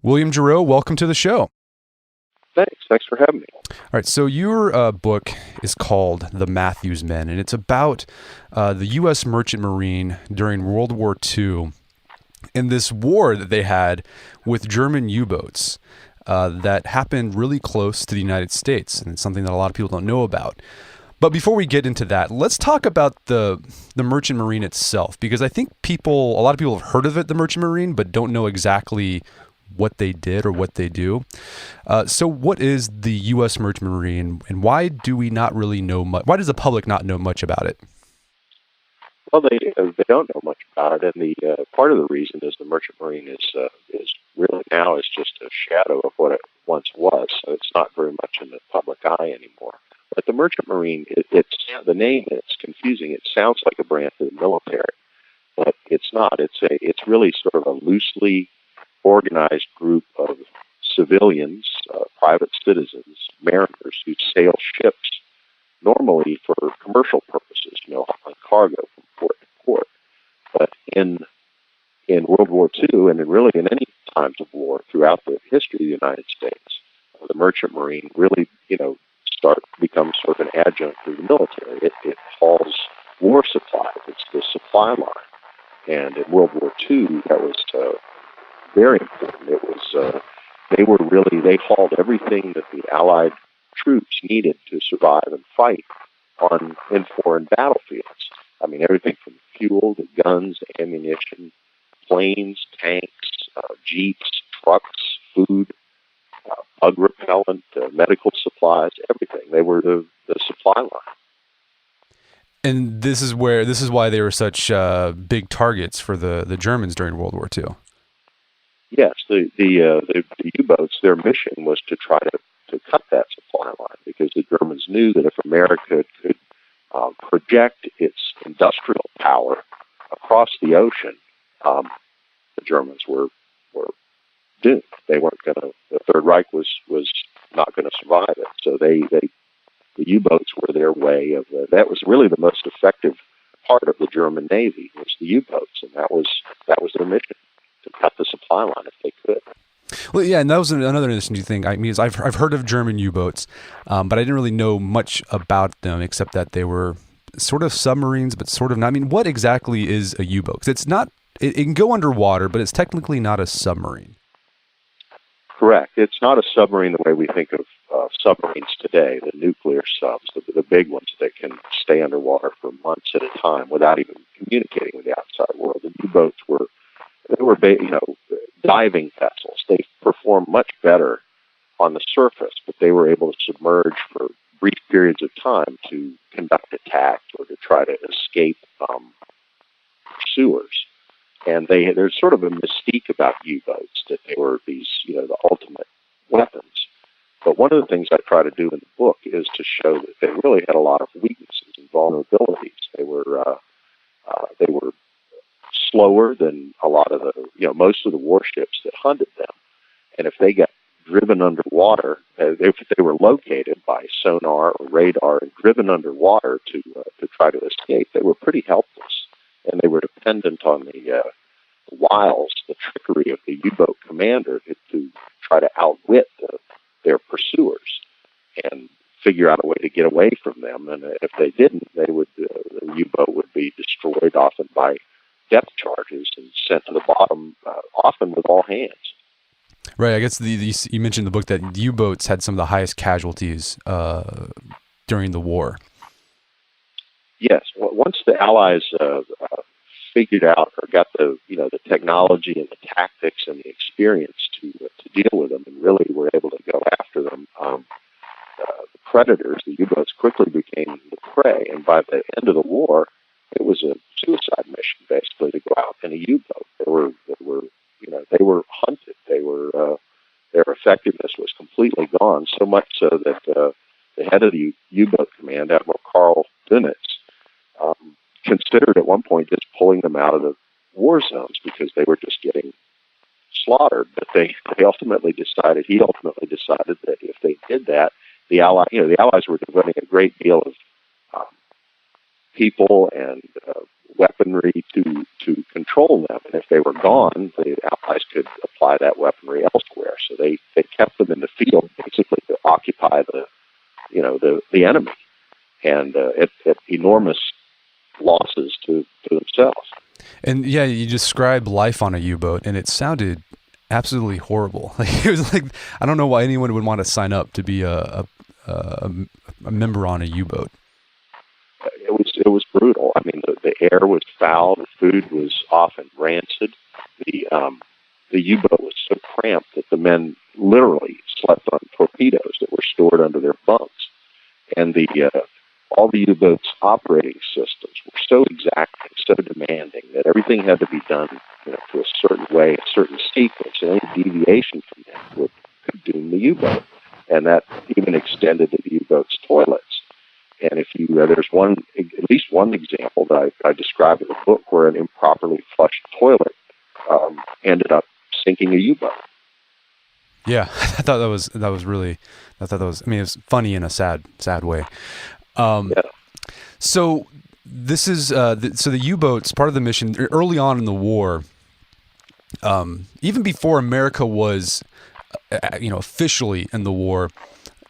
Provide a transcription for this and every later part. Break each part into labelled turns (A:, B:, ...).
A: William Geroux, welcome to the show.
B: Thanks for having me.
A: All right, so your book is called The Mathews Men, and it's about the U.S. Merchant Marine during World War II and this war that they had with German U-boats that happened really close to the United States, and it's something that a lot of people don't know about. But before we get into that, let's talk about the Merchant Marine itself, because I think a lot of people have heard of it, the Merchant Marine, but don't know exactly what they did or what they do. So what is the U.S. Merchant Marine, and why do we not really know much? Why does the public not know much about it?
B: Well, they don't know much about it, and the part of the reason is the Merchant Marine is really now is just a shadow of what it once was. So it's not very much in the public eye anymore. But the Merchant Marine, it's the name is confusing. It sounds like a branch of the military, but it's not. It's really sort of a loosely organized group of civilians, private citizens, mariners who sail ships normally for commercial purposes, hauling cargo from port to port. But in World War II, and really in any times of war throughout the history of the United States, the Merchant Marine really, becomes sort of an adjunct to the military. It hauls war supplies. It's the supply line. And in World War II, that was very important. It was they hauled everything that the Allied troops needed to survive and fight in foreign battlefields. I mean, everything from fuel to guns, ammunition, planes, tanks, jeeps, trucks, food, bug repellent, medical supplies, everything. They were the supply line.
A: And this is why they were such big targets for the Germans during World War II.
B: Yes, the U-boats, their mission was to try to cut that supply line, because the Germans knew that if America could project its industrial power across the ocean, the Germans were doomed. They weren't going to. The Third Reich was not going to survive it. So the U-boats were their way of. That was really the most effective part of the German Navy, was the U-boats, and that was their mission, to cut the supply line if they could.
A: Well, yeah, and that was another interesting thing. I mean, I've heard of German U-boats, but I didn't really know much about them except that they were sort of submarines, but sort of not. I mean, what exactly is a U-boat? Because it's not. It can go underwater, but it's technically not a submarine.
B: Correct. It's not a submarine the way we think of submarines today, the nuclear subs, the big ones that can stay underwater for months at a time without even communicating with the outside world. The U-boats were diving vessels. They performed much better on the surface, but they were able to submerge for brief periods of time to conduct attacks or to try to escape pursuers. And there's sort of a mystique about U-boats, that they were these, the ultimate weapons. But one of the things I try to do in the book is to show that they really had a lot of weaknesses and vulnerabilities. They were slower than a lot of most of the warships that hunted them. And if they got driven underwater, if they were located by sonar or radar and driven underwater to try to escape, they were pretty helpless. And they were dependent on the wiles, the trickery of the U-boat commander to try to outwit their pursuers and figure out a way to get away from them. And if they didn't, the U-boat would be destroyed, often by depth charges, and sent to the bottom, often with all hands.
A: Right. I guess you mentioned in the book that U-boats had some of the highest casualties during the war.
B: Yes. Once the Allies figured out or got the technology and the tactics and the experience to deal with them, and really were able to go after them, the predators, the U-boats, quickly became the prey. And by the end of the war, it was a suicide mission, basically, to go out in a U-boat. They were hunted. Their effectiveness was completely gone. So much so that the head of the U-boat command, Admiral Carl Dönitz, considered at one point just pulling them out of the war zones because they were just getting slaughtered. But he ultimately decided that if they did that, the Allies were devoting a great deal of people and weaponry to control them. And if they were gone, the Allies could apply that weaponry elsewhere. So they kept them in the field basically to occupy the enemy, and at enormous losses to themselves.
A: And yeah, you described life on a U-boat, and it sounded absolutely horrible. Like, it was like, I don't know why anyone would want to sign up to be a member on a U-boat.
B: It was brutal. I mean, the air was foul, the food was often rancid. The U-boat was so cramped that the men literally slept on torpedoes that were stored under their bunks. And all the U-boat's operating systems were so exacting, so demanding, that everything had to be done, to a certain way, a certain sequence, and any deviation from that could doom the U-boat. And that even extended to the U-boat's toilets. And if there's at least one example that I describe in the book where an improperly flushed toilet ended up sinking a U-boat.
A: Yeah, I thought that was really, I mean, it was funny in a sad way.
B: Yeah.
A: So this is, so the U-boats, part of the mission early on in the war, even before America was, officially in the war,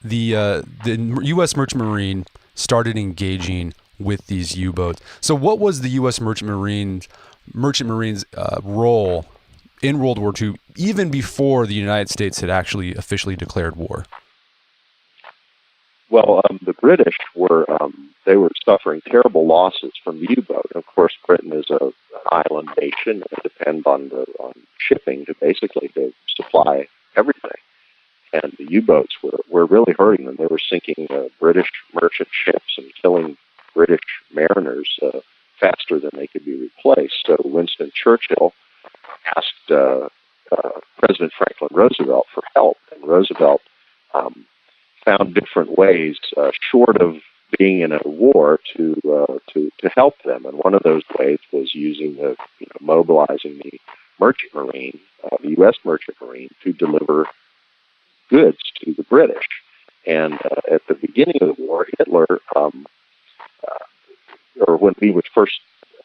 A: the U.S. Merchant Marine started engaging with these U-boats. So what was the U.S. Merchant Marines' role in World War II, even before the United States had actually officially declared war?
B: Well, the British were suffering terrible losses from the U-boat. Of course, Britain is an island nation and depends on shipping to supply everything. And the U-boats were really hurting them. They were sinking British merchant ships and killing British mariners faster than they could be replaced. So Winston Churchill asked President Franklin Roosevelt for help, and Roosevelt found different ways, short of being in a war, to help them. And one of those ways was mobilizing the Merchant Marine, the U.S. Merchant Marine, to deliver goods to the British. And at the beginning of the war, Hitler, or when he was first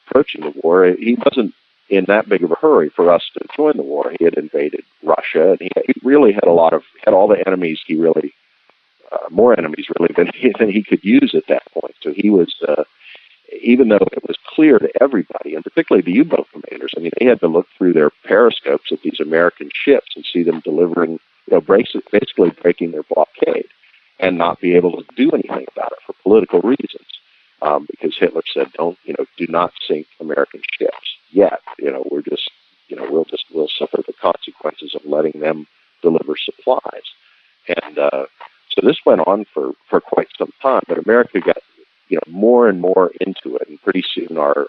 B: approaching the war, he wasn't in that big of a hurry for us to join the war. He had invaded Russia, and he really had all the enemies. He really more enemies really than he could use at that point. So he was, even though it was clear to everybody, and particularly the U-boat commanders, I mean, they had to look through their periscopes at these American ships and see them delivering, basically breaking their blockade, and not be able to do anything about it for political reasons, because Hitler said, do not sink American ships yet. We'll suffer the consequences of letting them deliver supplies. And so this went on for quite some time, but America got more and more into it, and pretty soon our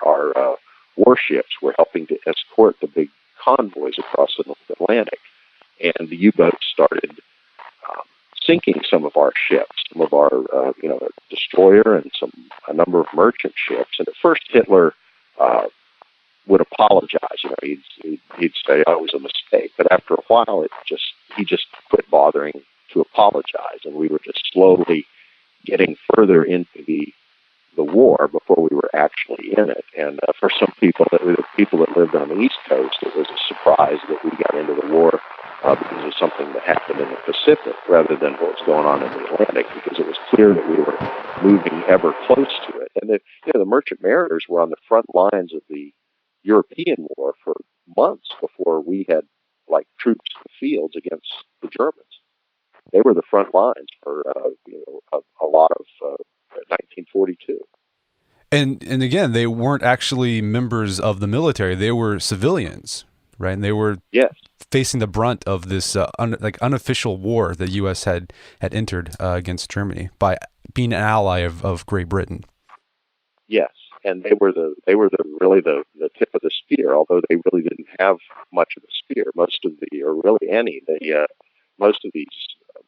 B: warships were helping to escort the big convoys across the North Atlantic, and the U-boats started sinking some of our ships, some of our a destroyer and a number of merchant ships. And at first Hitler would apologize. He'd say, "Oh, it was a mistake." But after a while, he just quit bothering to apologize, and we were just slowly getting further into the war before we were actually in it. And for some people that lived on the East Coast, it was a surprise that we got into the war because of something that happened in the Pacific rather than what was going on in the Atlantic, because it was clear that we were moving ever close to it. And the merchant mariners were on the front lines of the European war for months before we had troops in the fields against the Germans. They were the front lines for a lot of 1942.
A: And again, they weren't actually members of the military; they were civilians, right? And they were facing the brunt of this unofficial war the U.S. had entered against Germany by being an ally of Great Britain. Yes,
B: and they were really the tip of the spear. Although they really didn't have much of a spear, most of these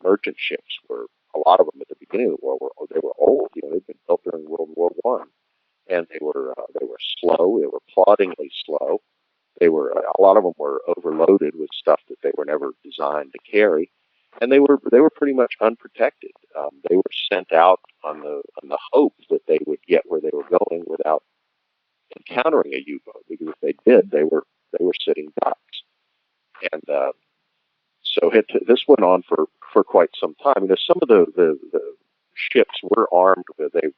B: merchant ships a lot of them at the beginning of the war they were old. They'd been built during World War I, and they were slow. They were ploddingly slow. A lot of them were overloaded with stuff that they were never designed to carry, and they were pretty much unprotected. They were sent out on the hope that they would get where they were going without encountering a U-boat, because if they did, they were sitting ducks. And this went on for quite some time. You know, some of the ships were armed with the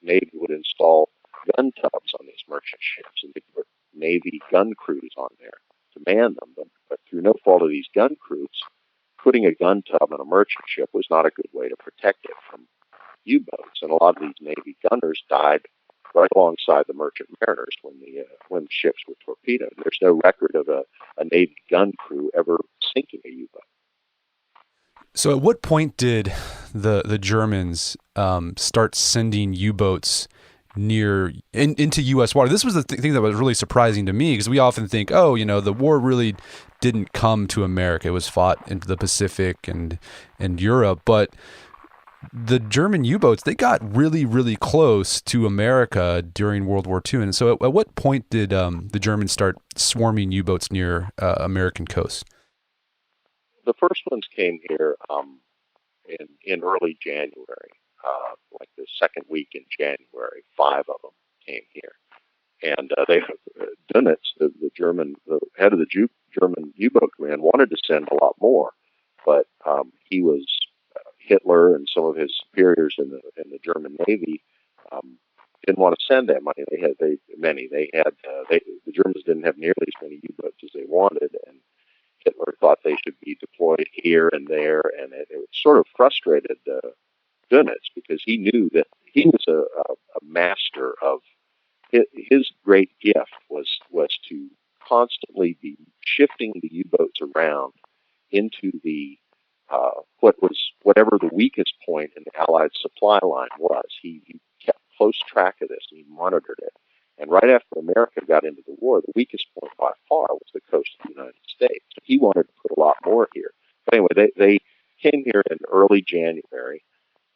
B: Navy would install gun tubs on these merchant ships, and they put Navy gun crews on there to man them. But through no fault of these gun crews, putting a gun tub on a merchant ship was not a good way to protect it from U-boats, and a lot of these Navy gunners died right alongside the merchant mariners when the ships were torpedoed. There's no record of a Navy gun crew ever sinking a U-boat.
A: So at what point did the Germans start sending U-boats into U.S. water? This was the thing that was really surprising to me, because we often think, oh, you know, the war really didn't come to America. It was fought into the Pacific and Europe. But the German U-boats, they got really, really close to America during World War II. And so at what point did the Germans start swarming U-boats near American coast?
B: The first ones came here in early January, like the second week in January. 5 of them came here, and Dönitz, the head of the German U-boat command, wanted to send a lot more, but he was Hitler and some of his superiors in the German Navy didn't want to send them. I mean, the Germans didn't have nearly as many U-boats as they wanted, and Hitler thought they should be deployed here and there, and it sort of frustrated Dönitz, because he knew that he was a master of his great gift was to constantly be shifting the U-boats around into the whatever the weakest point in the Allied supply line was. He kept close track of this, and he monitored it. And right after America got into the war, the weakest point by far was the coast of the United States. He wanted to put a lot more here. But anyway, they came here in early January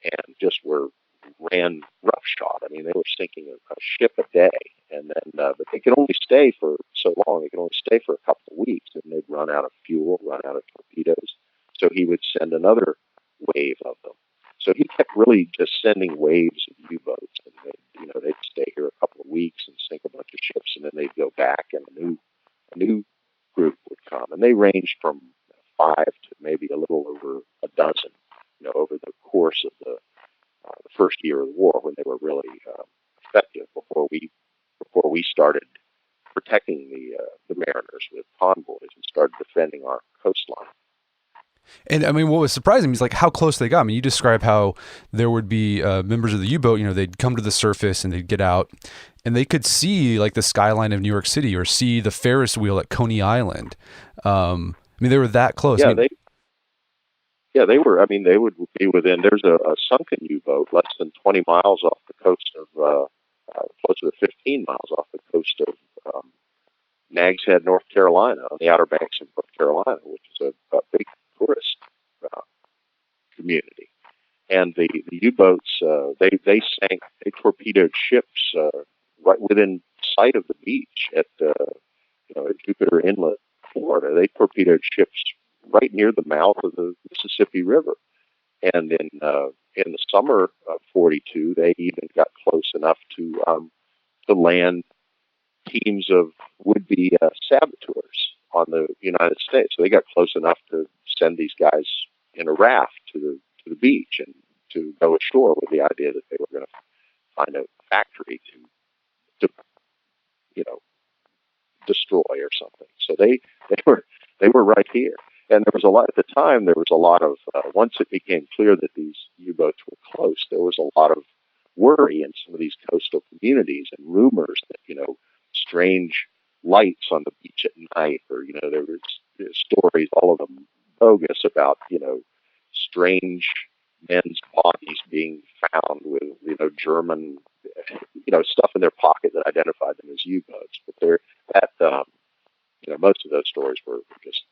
B: and just ran roughshod. I mean, they were sinking a ship a day, and then but they could only stay for so long. They could only stay for a couple of weeks, and they'd run out of fuel, run out of torpedoes. So he would send another wave of them. So he kept really just sending waves of U-boats, and they'd stay here a couple of weeks and sink a bunch of ships, and then they'd go back, and a new group would come, and they ranged from 5 to maybe a little over a dozen, over the course of the first year of the war, when they were really effective, before we started protecting the mariners with convoys and started defending our coastline.
A: And I mean, what was surprising is like how close they got. I mean, you describe how there would be members of the U-boat, they'd come to the surface and they'd get out and they could see like the skyline of New York City or see the Ferris wheel at Coney Island. I mean, they were that close.
B: Yeah, they were. I mean, they would be within, there's a sunken U-boat less than 20 miles off the coast of, closer to 15 miles off the coast of Nags Head, North Carolina, on the Outer Banks of North Carolina, which is a big tourist community. And the U-boats, they torpedoed ships right within sight of the beach at Jupiter Inlet, Florida. They torpedoed ships right near the mouth of the Mississippi River. And in the summer of '42, they even got close enough to land teams of would-be saboteurs on the United States. So they got close enough to send these guys in a raft to the beach and to go ashore with the idea that they were going to find a factory to destroy or something. So they were right here. And there was a lot at the time. There was a lot of once it became clear that these U-boats were close, there was a lot of worry in some of these coastal communities and rumors that strange lights on the beach at night, or there was stories, all of them bogus, about strange men's bodies being found with German stuff in their pocket that identified them as U-boats. But most of those stories were just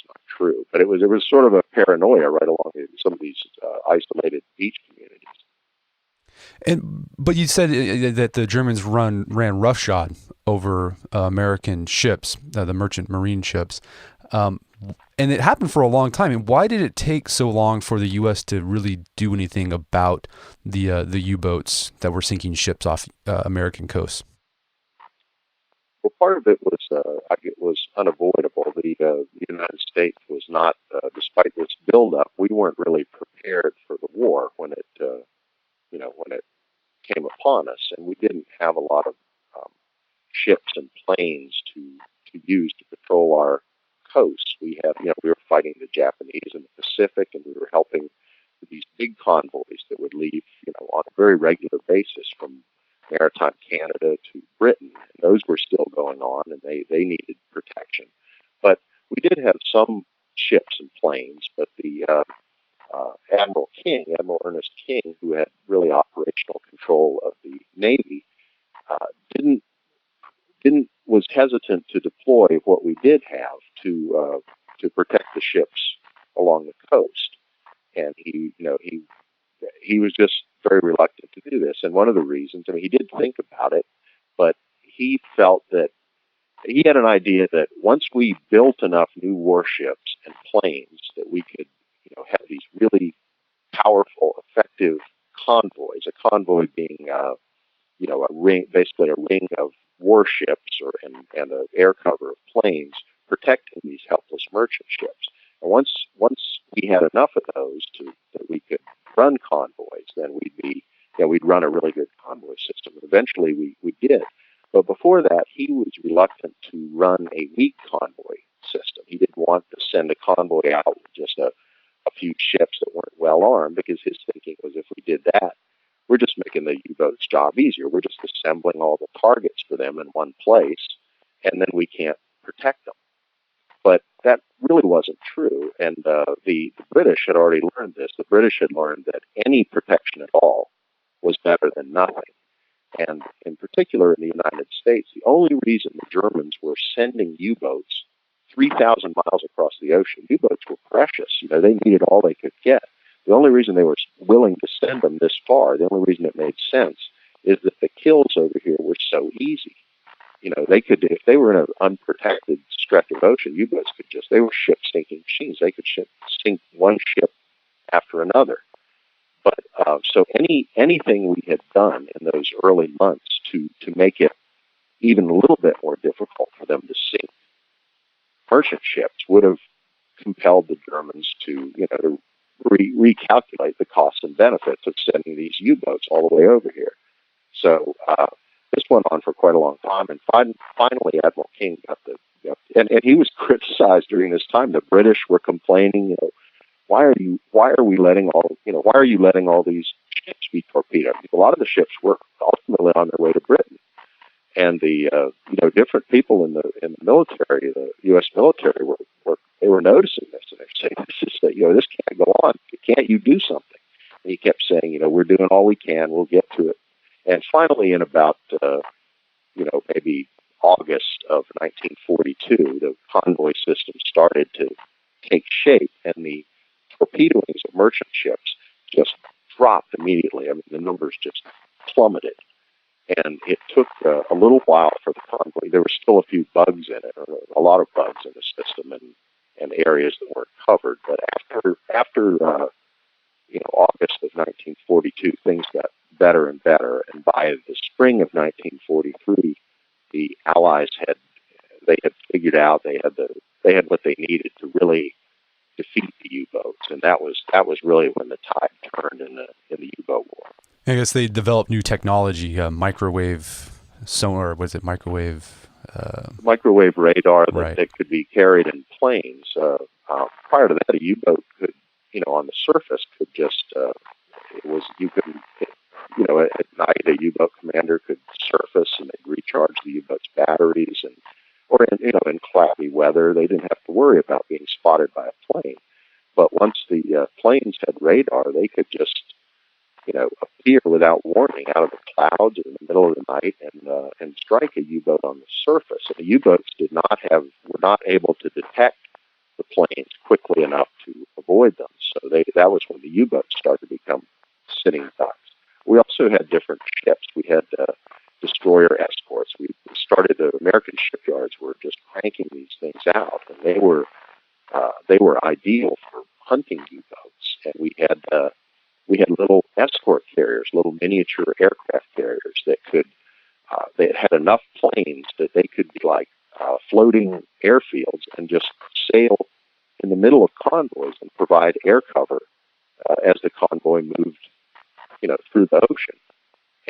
B: not true. But it was sort of a paranoia right along some of these isolated beach communities.
A: But you said that the Germans ran roughshod over American ships, the merchant marine ships, and it happened for a long time. And why did it take so long for the U.S. to really do anything about the U-boats that were sinking ships off American coasts?
B: Well, part of it was unavoidable. The United States was not, despite this buildup, we weren't really prepared for the war when it came upon us, and we didn't have a lot of um, ships and planes to use to patrol our coasts. We were fighting the Japanese in the Pacific, and we were helping with these big convoys that would leave, on a very regular basis from maritime Canada to Britain. And those were still going on, and they needed protection. But we did have some ships and planes, but the Admiral Ernest King, who had really operational control of the Navy, uh, didn't didn't was hesitant to deploy what we did have to protect the ships along the coast, and he was just very reluctant to do this. And one of the reasons, I mean, he did think about it, but he felt that he had an idea that once we built enough new warships and planes that we could, have these really powerful, effective convoys. A convoy being, a ring, basically a ring of warships and an air cover of planes protecting these helpless merchant ships. And once we had enough of those that we could run convoys, then we'd run a really good convoy system. And eventually we did. But before that, he was reluctant to run a weak convoy system. He didn't want to send a convoy out with just a few ships that weren't well armed, because his thinking was, if we did that, we're just making the U-boat's job easier. We're just assembling all the targets for them in one place, and then we can't protect them. But that really wasn't true, and the British had already learned this. The British had learned that any protection at all was better than nothing. And in particular in the United States, the only reason the Germans were sending U-boats 3,000 miles across the ocean, U-boats were precious. They needed all they could get. The only reason they were willing to send them this far, the only reason it made sense, is that the kills over here were so easy. They could, if they were in an unprotected stretch of ocean, U-boats they were ship-sinking machines. They could sink one ship after another. But so anything we had done in those early months to make it even a little bit more difficult for them to sink merchant ships would have compelled the Germans to recalculate the costs and benefits of sending these U-boats all the way over here. So this went on for quite a long time, and finally Admiral King got and he was criticized during this time. The British were complaining, why are you letting all these ships be torpedoed? A lot of the ships were ultimately on their way to Britain, and the different people in the military, the U.S. military, were noticing this, and they're saying, this can't go on. Can't you do something? And he kept saying, we're doing all we can. We'll get to it. And finally, in about maybe August of 1942, the convoy system started to take shape, and the torpedoings of merchant ships just dropped immediately. I mean, the numbers just plummeted. And it took a little while for the convoy. There were still a few bugs in it, or a lot of bugs in the system, and areas that weren't covered. But after August of 1942, things got better and better. And by the spring of 1943, the Allies had figured out they had what they needed to really defeat the U-boats, and that was really when the tide turned in the U-boat war.
A: I guess they developed new technology, microwave sonar. Was it microwave?
B: Microwave radar
A: right.
B: that could be carried in planes. Prior to that, a U-boat could, on the surface, could just at night a U-boat commander could surface and they'd recharge the U-boat's batteries, or in cloudy weather they didn't have to worry about being spotted by a plane. But once the planes had radar, they could just appear without warning out of the clouds in the middle of the night and strike a U-boat on the surface. And the U-boats were not able to detect the planes quickly enough to avoid them. So that was when the U-boats started to become sitting ducks. We also had different ships. We had destroyer escorts. The American shipyards were just cranking these things out, and they were ideal for hunting U-boats. And we had little escort carriers, little miniature aircraft carriers that could they had enough planes that they could be like floating airfields and just sail in the middle of convoys and provide air cover as the convoy moved, through the ocean.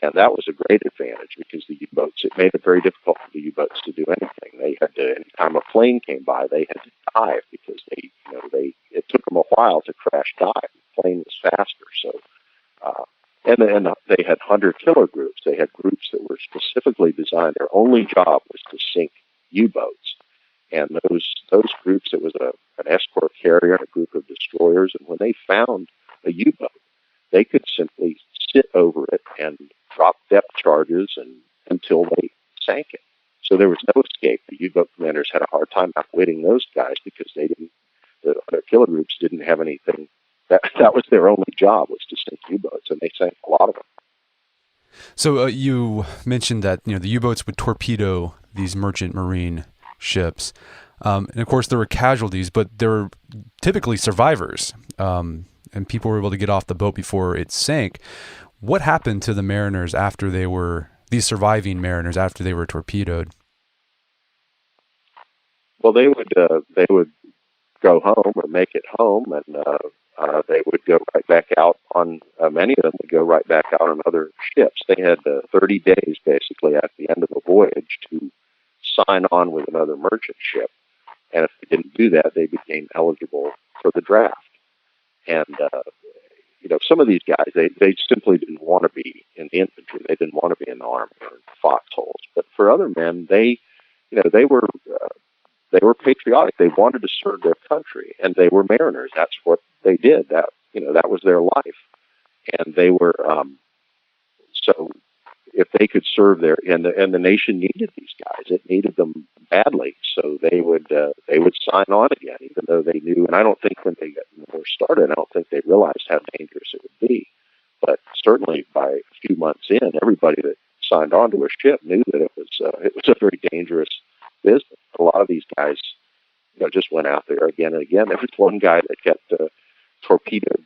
B: And that was a great advantage because the U-boats, it made it very difficult for the U-boats to do anything. They had to, anytime a plane came by, they had to dive because it took them a while to crash dive. The plane was faster. So, and they had hunter-killer groups. They had groups that were specifically designed. Their only job was to sink U-boats. And those groups, it was an escort carrier and a group of destroyers. And when they found a U-boat, they could simply sit over it and drop depth charges until they sank it. So there was no escape. The U-boat commanders had a hard time outwitting those guys because the other killer groups didn't have anything. That was their only job, was to sink U-boats, and they sank a lot of them.
A: So you mentioned that the U-boats would torpedo these merchant marine ships, and of course there were casualties, but there were typically survivors, and people were able to get off the boat before it sank. What happened to the mariners after these surviving mariners after they were torpedoed?
B: Well, they would go home or make it home, and they would go right back out on. Many of them would go right back out on other ships. They had 30 days basically at the end of the voyage to sign on with another merchant ship, and if they didn't do that, they became eligible for the draft. And some of these guys, they simply didn't want to be in the infantry. They didn't want to be in the army or in foxholes. But for other men, they were patriotic. They wanted to serve their country, and they were mariners. That's what they did. That was their life, and they were so. If they could serve and the nation needed these guys, it needed them badly. So they would sign on again, even though they knew. And I don't think when they were started, I don't think they realized how dangerous it would be. But certainly by a few months in, everybody that signed on to a ship knew that it was a very dangerous business. A lot of these guys, just went out there again and again. There was one guy that kept torpedoed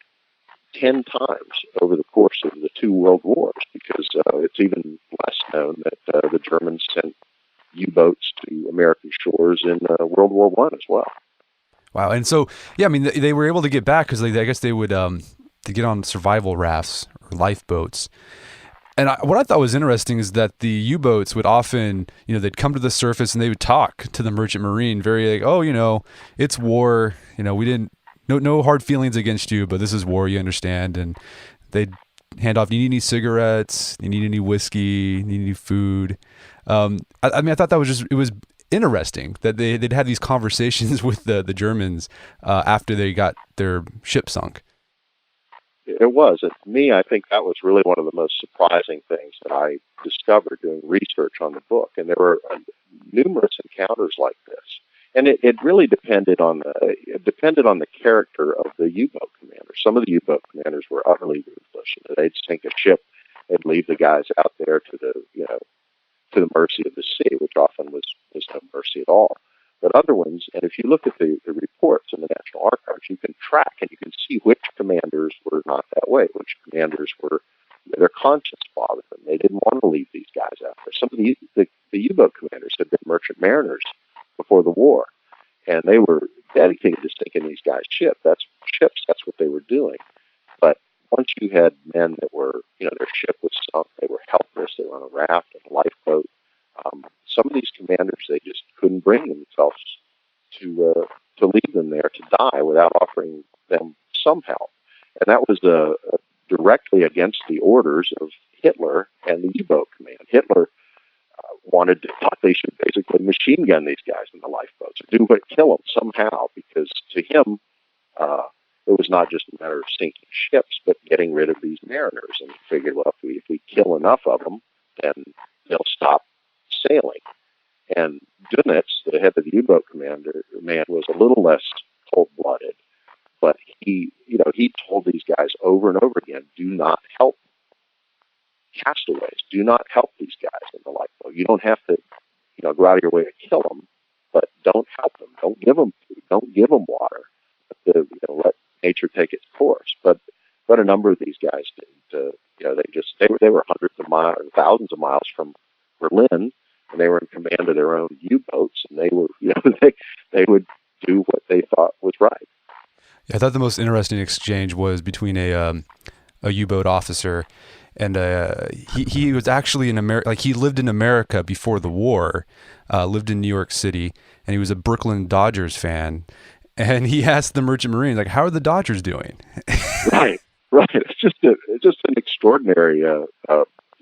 B: 10 times over the course of the two world wars, because it's even less known that the Germans sent U-boats to American shores in World War I as well.
A: Wow. And so, yeah, I mean, they were able to get back because I guess they would to get on survival rafts or lifeboats. And what I thought was interesting is that the U-boats would often, they'd come to the surface and they would talk to the merchant marine very like, oh, it's war. We didn't, no hard feelings against you, but this is war, you understand. And they'd hand off, you need any cigarettes? You need any whiskey? You need any food? I thought that was it was interesting that they'd have these conversations with the Germans after they got their ship sunk.
B: It was. And to me, I think that was really one of the most surprising things that I discovered doing research on the book. And there were numerous encounters like this. And it really depended on the character of the U-boat commander. Some of the U-boat commanders were utterly ruthless. They'd sink a ship and leave the guys out there to the mercy of the sea, which often was no mercy at all. But other ones, and if you look at the reports in the National Archives, you can track and you can see which commanders were not that way, which commanders were, their conscience bothered them. They didn't want to leave these guys out there. Some of the U-boat commanders had been merchant mariners before the war, and they were dedicated to sinking these guys' ships. That's what they were doing. But once you had men that were, their ship was sunk, they were helpless, they were on a raft and a lifeboat. Some of these commanders, they just couldn't bring themselves to leave them there to die without offering them some help. And that was directly against the orders of Hitler and the U-boat command. Hitler thought they should basically machine gun these guys in the lifeboats or kill them somehow, because to him, it was not just a matter of sinking ships, but getting rid of these mariners. And he figured, well, if we kill enough of them, then they'll stop sailing. And Dönitz, the head of the U-boat command, was a little less cold-blooded, but he told these guys over and over again, do not help castaways. Do not help these guys in the lifeboat. You don't have to, go out of your way to kill them, but don't help them. Don't give them food. Don't give them water. Let nature take its course. But a number of these guys didn't. They were hundreds of miles and thousands of miles from Berlin, and they were in command of their own U-boats, and they were, they would do what they thought was right.
A: Yeah, I thought the most interesting exchange was between a U-boat officer, and he was actually in America. Like, he lived in America before the war, lived in New York City, and he was a Brooklyn Dodgers fan. And he asked the Merchant Marines, like, "How are the Dodgers doing?"
B: Right, right. It's just an extraordinary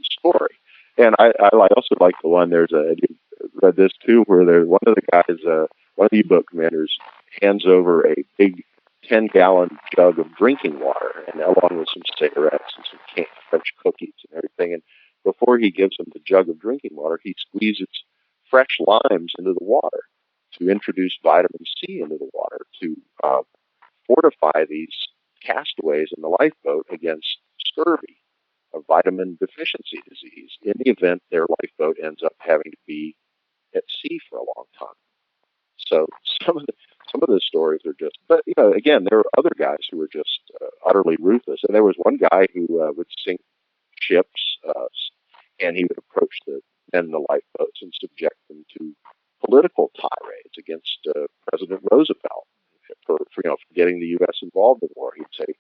B: story. And I also like the one. You read this too, where there's one of the guys, one of the U-boat commanders, hands over a big 10-gallon jug of drinking water, and along with some cigarettes and some French cookies and everything. And before he gives them the jug of drinking water, he squeezes fresh limes into the water to introduce vitamin C into the water to fortify these castaways in the lifeboat against scurvy, a vitamin deficiency disease, in the event their lifeboat ends up having to be at sea for a long time. So some of the stories are just, but again, there were other guys who were just utterly ruthless. And there was one guy who would sink ships, and he would approach the men in the lifeboats and subject them to political tirades against President Roosevelt for getting the U.S. involved in the war. He'd say,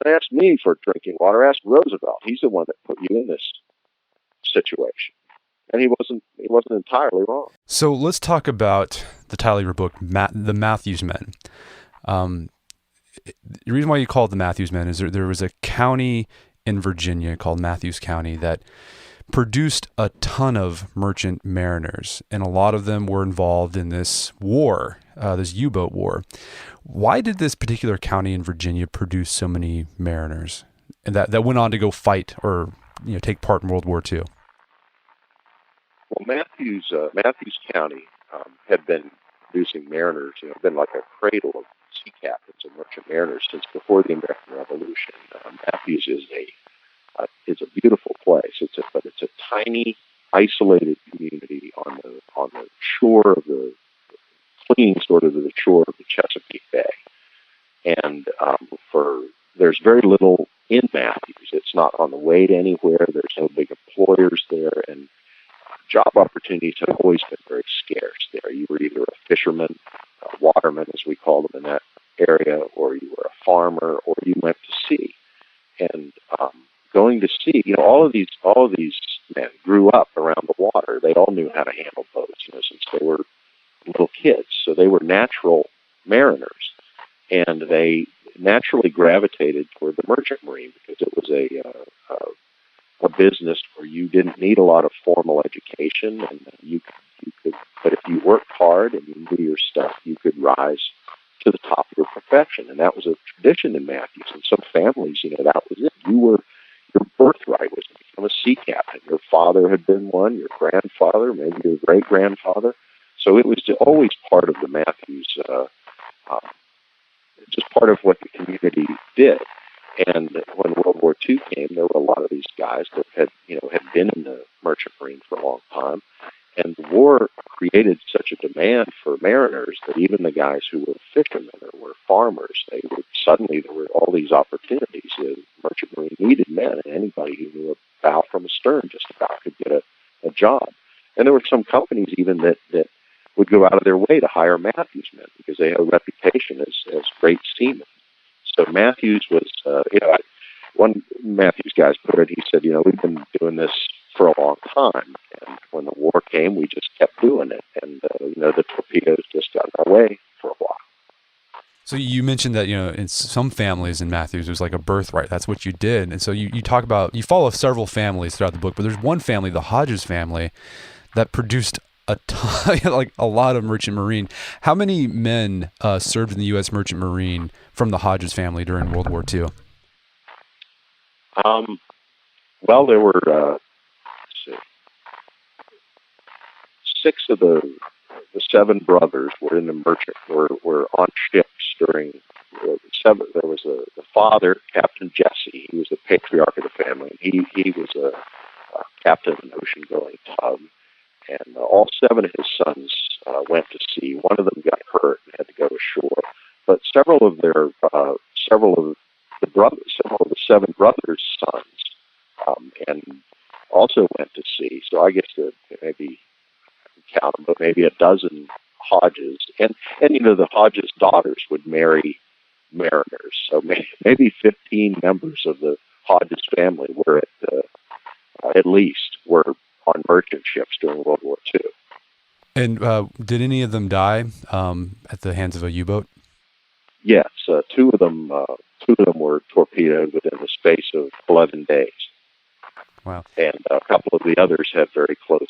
B: "Don't ask me for drinking water. Ask Roosevelt. He's the one that put you in this situation." And he wasn't entirely wrong.
A: So let's talk about the title of your book, The Mathews Men. The reason why you call it the Mathews Men is there was a county in Virginia called Mathews County that produced a ton of merchant mariners, and a lot of them were involved in this war, this U-boat war. Why did this particular county in Virginia produce so many mariners, and that went on to go fight or take part in World War II?
B: Well, Mathews County had been producing mariners, been like a cradle of sea captains and merchant mariners since before the American Revolution. Mathews is a beautiful place. But it's a tiny, isolated community on the shore of clinging sort of to the shore of the Chesapeake Bay, and there's very little in Mathews. It's not on the way to anywhere. There's no big employers there, and job opportunities have always been very scarce there. You were either a fisherman, a waterman, as we call them in that area, or you were a farmer, or you went to sea. And going to sea, all of these men grew up around the water. They all knew how to handle boats, since they were little kids. So they were natural mariners, and they naturally gravitated toward the merchant marine because it was a business where you didn't need a lot of formal education, and you could, but if you worked hard and you knew your stuff, you could rise to the top of your profession. And that was a tradition in Mathews. And some families, that was it. Your birthright was to become a sea captain. Your father had been one, your grandfather, maybe your great-grandfather. So it was always part of the Mathews, just part of what the community did. And when World War II came, there were a lot of these guys that had been in the merchant marine for a long time. And the war created such a demand for mariners that even the guys who were fishermen or were farmers, suddenly there were all these opportunities. The merchant marine needed men, and anybody who knew a bow from a stern just about could get a job. And there were some companies even that would go out of their way to hire Mathews men because they had a reputation as great seamen. So Mathews was, one Mathews guy put it, he said, we've been doing this for a long time. And when the war came, we just kept doing it. And, the torpedoes just got in our way for a while.
A: So you mentioned that, in some families in Mathews, it was like a birthright. That's what you did. And so you talk about, you follow several families throughout the book, but there's one family, the Hodges family, that produced a ton, like a lot of merchant marine. How many men served in the U.S. merchant marine from the Hodges family during World War II?
B: Well, there were 6 of the 7 brothers were in the merchant, were on ships during the 7. There was the father, Captain Jesse. He was the patriarch of the family. He was a captain of an ocean-going tug. And all 7 of his sons went to sea. One of them got hurt and had to go ashore. But several of the 7 brothers' sons, and also went to sea. So I guess maybe maybe a dozen Hodges, and the Hodges daughters would marry mariners. So maybe 15 members of the Hodges family were at least were on merchant ships during World War II.
A: And did any of them die at the hands of a U-boat?
B: Yes, two of them were torpedoed within the space of 11 days.
A: Wow.
B: And a couple of the others had very close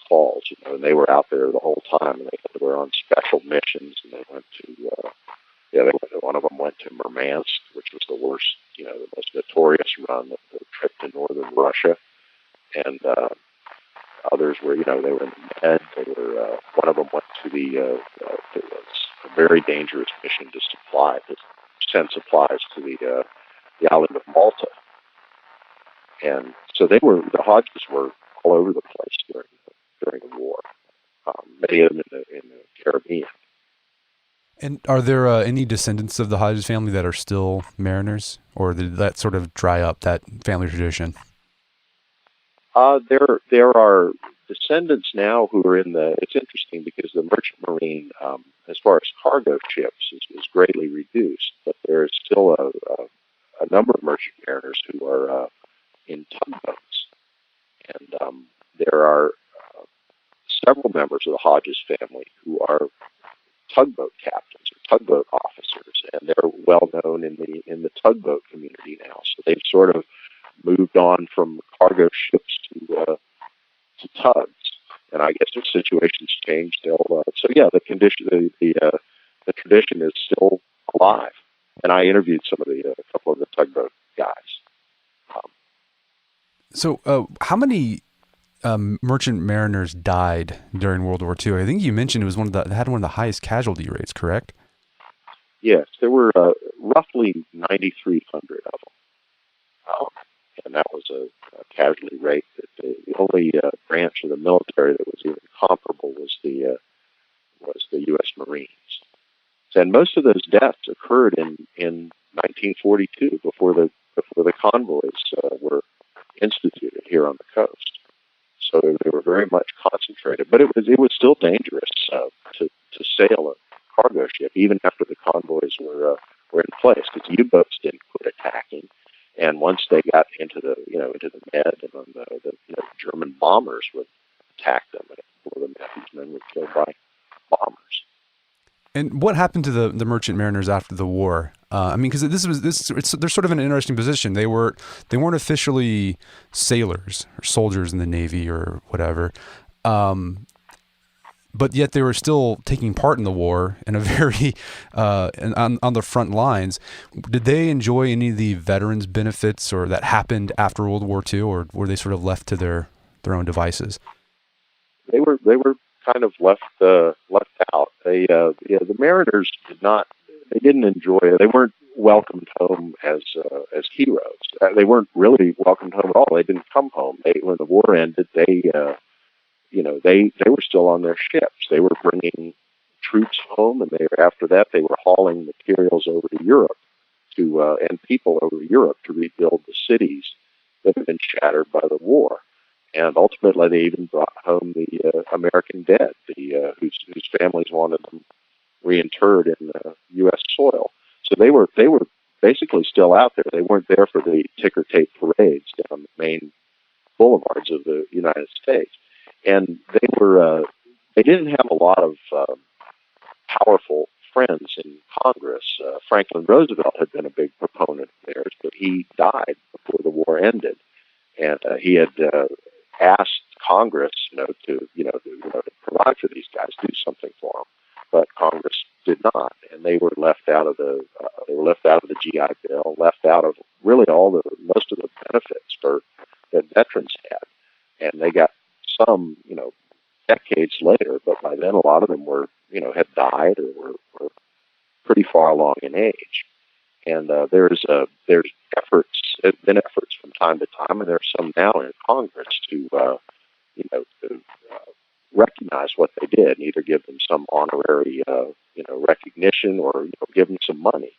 B: calls. And they were out there the whole time, and they were on special missions. And they went to, one of them went to Murmansk, which was the worst, the most notorious run, the trip to northern Russia. And others were, they were in the Med. They were, one of them went to it was a very dangerous mission to send supplies to the island of Malta. And so the Hodges were all over the place during the war. Many of them in the Caribbean.
A: And are there any descendants of the Hodges family that are still mariners, or did that sort of dry up, that family tradition?
B: There are descendants now who are it's interesting because the merchant marine, as far as cargo ships, is greatly reduced, but there is still a number of merchant mariners who are in tugboats. And there are several members of the Hodges family who are tugboat captains or tugboat officers, and they're well known in the tugboat community now. So they've sort of moved on from cargo ships to tugs, and I guess if situations change, they'll. So yeah, the tradition is still alive, and I interviewed a couple of the tugboat guys.
A: So, how many merchant mariners died during World War II? I think you mentioned it had one of the highest casualty rates, correct?
B: Yes, there were roughly 9,300 of them. And that was a casualty rate. The only branch of the military that was even comparable was the U.S. Marines. And most of those deaths occurred in 1942, before the convoys were instituted here on the coast. So they were very much concentrated, but it was still dangerous to sail a cargo ship even after the convoys were in place, because U-boats didn't quit attacking. And once they got into the Med, and the German bombers would attack them, and the Mathews Men were killed by bombers.
A: And what happened to the merchant mariners after the war? Because they're sort of in an interesting position. They weren't officially sailors or soldiers in the Navy or whatever, but yet they were still taking part in the war in a very on the front lines. Did they enjoy any of the veterans' benefits or that happened after World War II, or were they sort of left to their own devices?
B: They were kind of left out. The mariners didn't enjoy it. They weren't welcomed home as heroes. They weren't really welcomed home at all. They didn't come home. When the war ended, they were still on their ships. They were bringing troops home, and after that they were hauling materials over to Europe and people over to Europe to rebuild the cities that had been shattered by the war. And ultimately, they even brought home the American dead, whose families wanted them reinterred in U.S. soil. So they were basically still out there. They weren't there for the ticker tape parades down the main boulevards of the United States. And they didn't have a lot of powerful friends in Congress. Franklin Roosevelt had been a big proponent of theirs, but he died before the war ended, and he had asked Congress, to provide for these guys, do something for them, but Congress did not, and they were left out of the GI Bill, left out of really most of the benefits that veterans had, and they got some, decades later, but by then a lot of them had died or were pretty far along in age. And there's been efforts from time to time, and there's some now in Congress to recognize what they did, and either give them some honorary, recognition, or give them some money.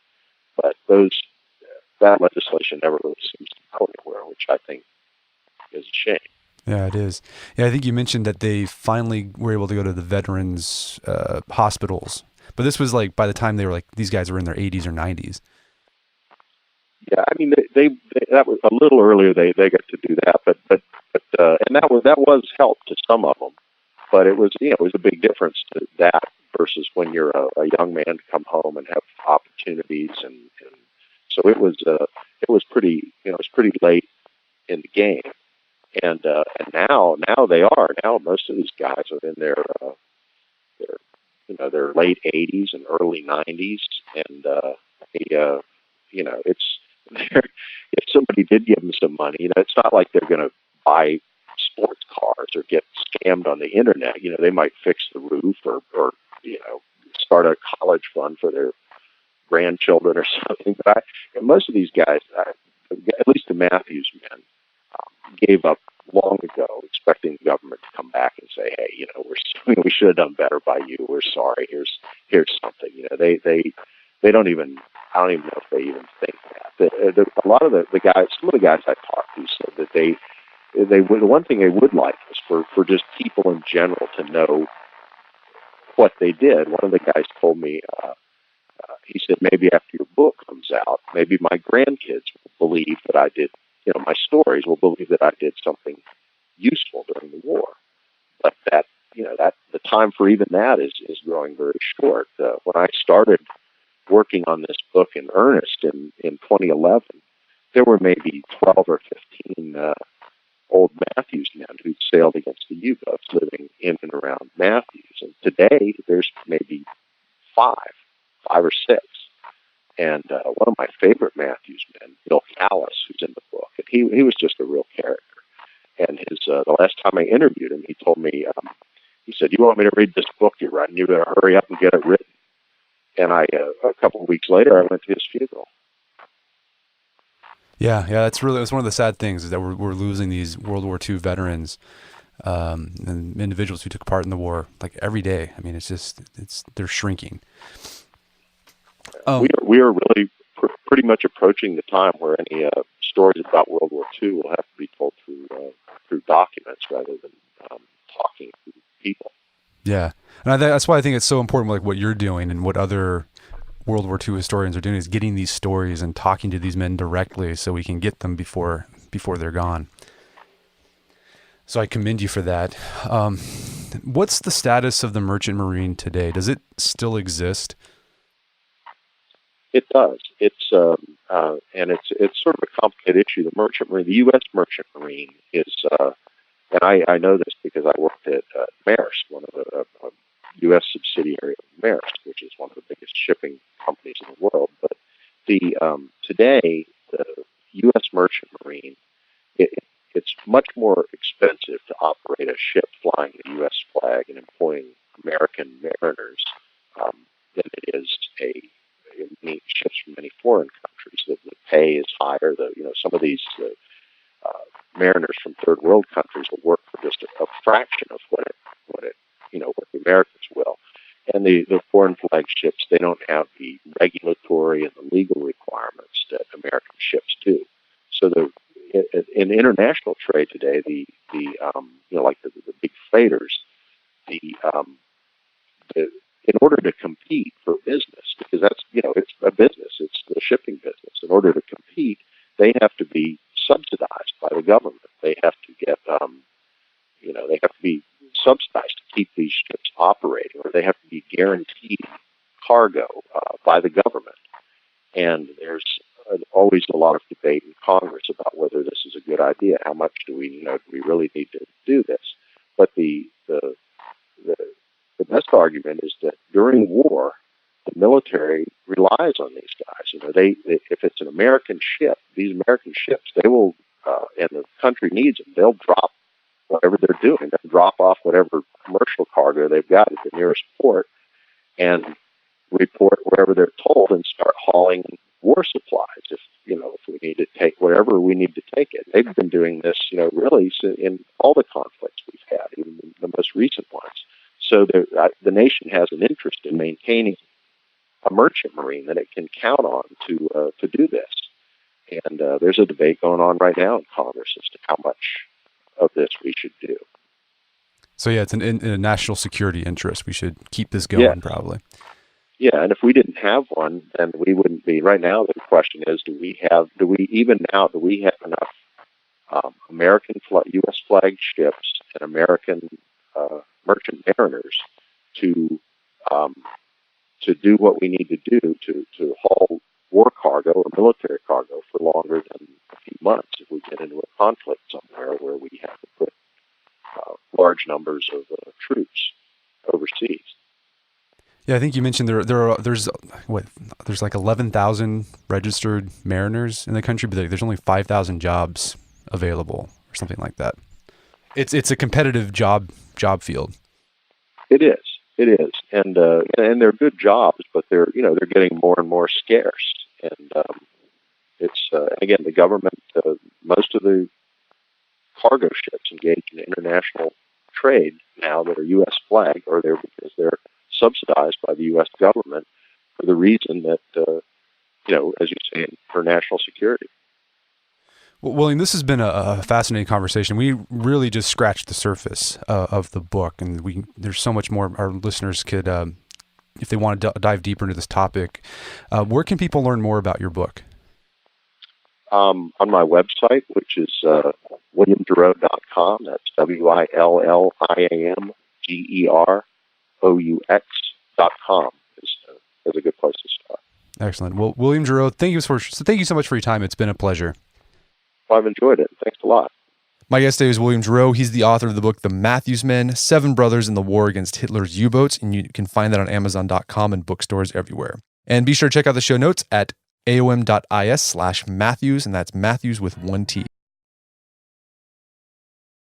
B: But that legislation never really seems to go anywhere, which I think is a shame.
A: Yeah, it is. Yeah, I think you mentioned that they finally were able to go to the veterans hospitals, but this was like by the time they were like these guys were in their 80s or 90s.
B: Yeah, I mean they that was a little earlier. They got to do that, but and that was help to some of them. But it was, it was a big difference to that versus when you're a young man to come home and have opportunities, and so it was pretty, it was pretty late in the game, and now they are now most of these guys are in their their late 80s and early 90s, and they, it's if somebody did give them some money, it's not like they're going to buy sports cars or get scammed on the internet. They might fix the roof or start a college fund for their grandchildren or something. But most of these guys, at least the Mathews men, gave up long ago, expecting the government to come back and say, "Hey, we should have done better by you. We're sorry. Here's something." They don't even. I don't even know if they even think that. A lot of the guys, some of the guys I talked to said that they would. The one thing they would like is for just people in general to know what they did. One of the guys told me. He said, maybe after your book comes out, maybe my grandkids will believe that I did, my stories will believe that I did something useful during the war. But that the time for even that is growing very short. When I started working on this book in earnest in 2011, there were maybe 12 or 15 old Mathews men who'd sailed against the U-boats living in and around Mathews. And today, there's maybe five or six. And one of my favorite Mathews men, Bill Callis, who's in the book, and he was just a real character. And his the last time I interviewed him, he told me, he said, "You want me to read this book you're writing? You better hurry up and get it written." And a couple of weeks later, I went to his funeral.
A: Yeah, that's one of the sad things is that we're losing these World War II veterans and individuals who took part in the war like every day. I mean, they're shrinking.
B: We are really pretty much approaching the time where any stories about World War II will have to be told through documents rather than talking to people.
A: Yeah, and that's why I think it's so important, like what you're doing and what other World War II historians are doing is getting these stories and talking to these men directly, so we can get them before they're gone. So I commend you for that. What's the status of the Merchant Marine today? Does it still exist?
B: It does. And it's sort of a complicated issue. The Merchant Marine, the U.S. Merchant Marine, is, and I know this because I worked at Maersk, one of a U.S. subsidiary of Maersk, which is one of the biggest shipping companies in the world. But today the U.S. Merchant Marine, it's much more expensive to operate a ship flying the U.S. flag and employing American mariners than it is many ships from many foreign countries. The pay is higher. Some of these mariners from third world countries will work for just a fraction of what the Americans will. And the foreign flag ships, they don't have the regulatory and the legal requirements that American ships do. So in international trade today, the big freighters, in order to compete for business, because that's it's a business, it's the shipping business. In order to compete, they have to be subsidized by the government. They have to get they have to be subsidized to keep these ships operating, or they have to be guaranteed cargo by the government. And there's always a lot of debate in Congress about whether this is a good idea. How much do we really need to do this? But the best argument is that during war, the military relies on these guys. If it's an American ship, these American ships, they will, and the country needs them, they'll drop whatever they're doing. They'll drop off whatever commercial cargo they've got at the nearest port and report wherever they're told and start hauling war supplies if we need to take whatever we need to take it. They've been doing this, really in all the conflicts we've had, even the most recent ones. So the nation has an interest in maintaining a merchant marine that it can count on to do this. And there's a debate going on right now in Congress as to how much of this we should do.
A: So yeah, it's in a national security interest. We should keep this going,
B: Yes.
A: probably.
B: Yeah, and if we didn't have one, then we wouldn't be. Right now, the question is, do we have enough American U.S. flagged ships and American merchant mariners to do what we need to do to haul war cargo or military cargo for longer than a few months if we get into a conflict somewhere where we have to put large numbers of troops overseas.
A: Yeah, I think you mentioned there's like 11,000 registered mariners in the country, but there's only 5,000 jobs available or something like that. It's a competitive job field.
B: It is, and they're good jobs, but they're getting more and more scarce, and it's again the government. Most of the cargo ships engaged in international trade now that are U.S. flagged are there because they're subsidized by the U.S. government for the reason that, as you say, for national security.
A: Well, William, this has been a fascinating conversation. We really just scratched the surface of the book, and there's so much more our listeners could, if they want to dive deeper into this topic. Where can people learn more about your book?
B: On my website, which is WilliamGeroux.com. That's WilliamGeroux.com is a good place to start.
A: Excellent. Well, William Geroux, thank you so much for your time. It's been a pleasure.
B: Well, I've enjoyed it. Thanks a lot.
A: My guest today is William Geroux. He's the author of the book, The Mathews Men, 7 Brothers in the War Against Hitler's U-Boats, and you can find that on Amazon.com and bookstores everywhere. And be sure to check out the show notes at aom.is/Mathews, and that's Mathews with 1 T.